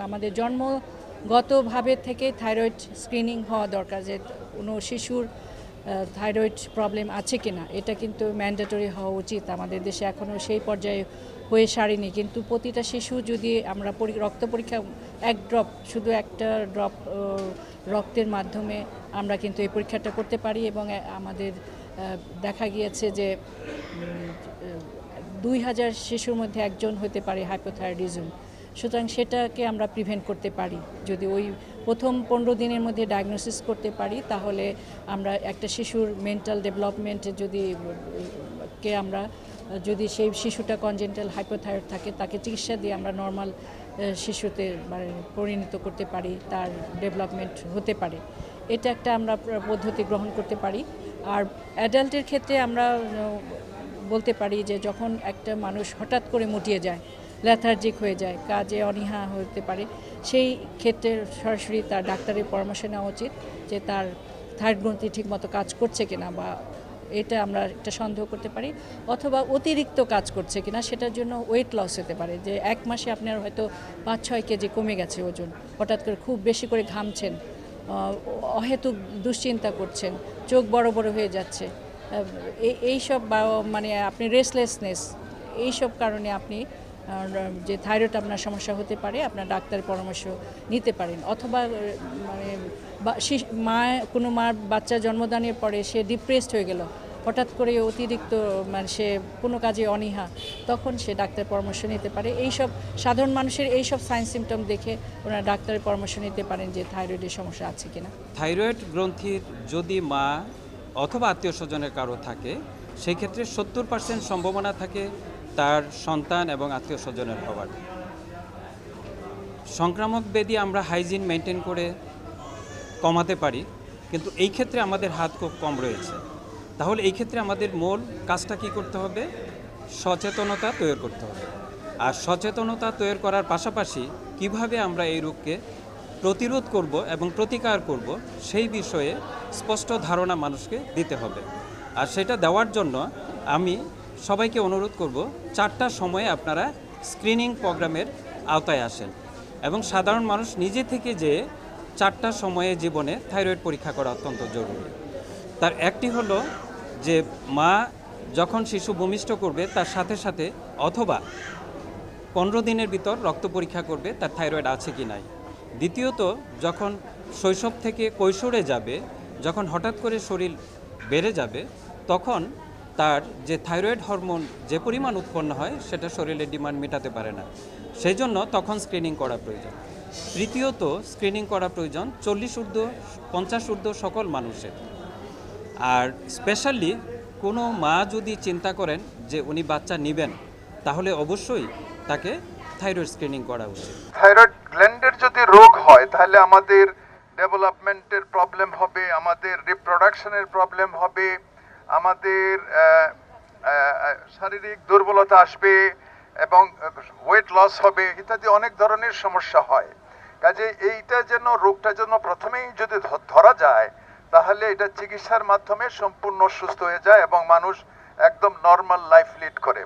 আমাদের জন্মগতভাবে থেকে থাইরয়েড স্ক্রিনিং হওয়া দরকার, যে কোনো শিশুর থাইরয়েড প্রবলেম আছে কিনা এটা কিন্তু ম্যান্ডেটরি হওয়া উচিত। আমাদের দেশে এখনও সেই পর্যায়ে হয়ে সারেনি, কিন্তু প্রতিটা শিশু যদি আমরা রক্ত পরীক্ষা এক ড্রপ, শুধু একটা ড্রপ রক্তের মাধ্যমে আমরা কিন্তু এই পরীক্ষাটা করতে পারি, এবং আমাদের দেখা গিয়েছে যে 2000 শিশুর মধ্যে একজন হতে পারে হাইপোথাইরয়েডিজম। সুতরাং সেটাকে আমরা প্রিভেন্ট করতে পারি যদি ওই প্রথম 15 দিনের মধ্যে ডায়াগনোসিস করতে পারি, তাহলে আমরা একটা শিশুর মেন্টাল ডেভেলপমেন্ট যদি সেই শিশুটা কনজেন্টাল হাইপোথাইরয়েড থাকে, তাকে চিকিৎসা দিয়ে আমরা নর্মাল শিশুতে মানে পরিণত করতে পারি, তার ডেভেলপমেন্ট হতে পারে। এটা একটা আমরা পদ্ধতি গ্রহণ করতে পারি। আর অ্যাডাল্টের ক্ষেত্রে আমরা বলতে পারি যে যখন একটা মানুষ হঠাৎ করে মুটিয়ে যায়, লেথার্জিক হয়ে যায়, কাজে অনীহা হতে পারে, সেই ক্ষেত্রে সরাসরি তার ডাক্তারের পরামর্শ নেওয়া উচিত যে তার থাইরয়েড গ্রন্থি ঠিকমতো কাজ করছে কিনা, বা এটা আমরা একটা সন্দেহ করতে পারি, অথবা অতিরিক্ত কাজ করছে কিনা। সেটার জন্য ওয়েট লস হতে পারে, যে 1 মাসে আপনার হয়তো 5-6 কেজি কমে গেছে ওজন, হঠাৎ করে খুব বেশি করে ঘামছেন, অহেতুক দুশ্চিন্তা করছেন, চোখ বড় বড় হয়ে যাচ্ছে, এইসব মানে আপনি রেস্টলেসনেস, এইসব কারণে আপনি যে থাইরয়েড আপনার সমস্যা হতে পারে, আপনার ডাক্তারের পরামর্শ নিতে পারেন। অথবা মানে কোনো মার বাচ্চা জন্মদানের পরে সে ডিপ্রেসড হয়ে গেল, হঠাৎ করে অতিরিক্ত মানে সে কোনো কাজে অনীহা, তখন সে ডাক্তারের পরামর্শ নিতে পারে। এইসব সাধারণ মানুষের এইসব সাইন সিমটম দেখে ওনারা ডাক্তারের পরামর্শ নিতে পারেন যে থাইরয়েডের সমস্যা আছে কিনা। থাইরয়েড গ্রন্থির যদি মা অথবা আত্মীয় স্বজনের কারো থাকে, সেই ক্ষেত্রে 70% সম্ভাবনা থাকে তার সন্তান এবং আত্মীয় স্বজনের হওয়ার। সংক্রামক ব্যাধি আমরা হাইজিন মেনটেন করে কমাতে পারি, কিন্তু এই ক্ষেত্রে আমাদের হাত খুব কম রয়েছে। তাহলে এই ক্ষেত্রে আমাদের মূল কাজটা কী করতে হবে? সচেতনতা তৈরি করতে হবে। আর সচেতনতা তৈরি করার পাশাপাশি কিভাবে আমরা এই রোগকে প্রতিরোধ করব এবং প্রতিকার করব, সেই বিষয়ে স্পষ্ট ধারণা মানুষকে দিতে হবে। আর সেটা দেওয়ার জন্য আমি সবাইকে অনুরোধ করব, 4টা সময়ে আপনারা স্ক্রিনিং প্রোগ্রামের আওতায় আসেন, এবং সাধারণ মানুষ নিজে থেকে যে 4টা সময়ে জীবনে থাইরয়েড পরীক্ষা করা অত্যন্ত জরুরি। তার একটি হলো যে মা যখন শিশু ভূমিষ্ঠ করবে তার সাথে সাথে অথবা 15 দিনের ভিতর রক্ত পরীক্ষা করবে তার থাইরয়েড আছে কি নাই। দ্বিতীয়ত, যখন শৈশব থেকে কৈশোরে যাবে, যখন হঠাৎ করে শরীর বেড়ে যাবে, তখন তার যে থাইরয়েড হরমোন যে পরিমাণ উৎপন্ন হয় সেটা শরীরের ডিমান্ড মেটাতে পারে না, সেই জন্য তখন স্ক্রিনিং করা প্রয়োজন। তৃতীয়ত, স্ক্রিনিং করা প্রয়োজন 40 ঊর্ধ্ব 50 ঊর্ধ্ব সকল মানুষের। আর স্পেশালি কোনো মা যদি চিন্তা করেন যে উনি বাচ্চা নেবেন, তাহলে অবশ্যই তাকে থাইরয়েড স্ক্রিনিং করা উচিত। থাইরয়েড গ্ল্যান্ডের যদি রোগ হয়, তাহলে আমাদের ডেভেলপমেন্টের প্রবলেম হবে, আমাদের রিপ্রোডাকশনের প্রবলেম হবে, আমাদের শারীরিক দুর্বলতা আসবে এবং ওয়েট লস হবে, ইত্যাদি অনেক ধরনের সমস্যা হয়। কাজে রোগটা যেন প্রথমেই যদি ধরা যায়, তাহলে এটা চিকিৎসার মাধ্যমে সম্পূর্ণ সুস্থ হয়ে যায় এবং মানুষ একদম নর্মাল লাইফ লিড করে।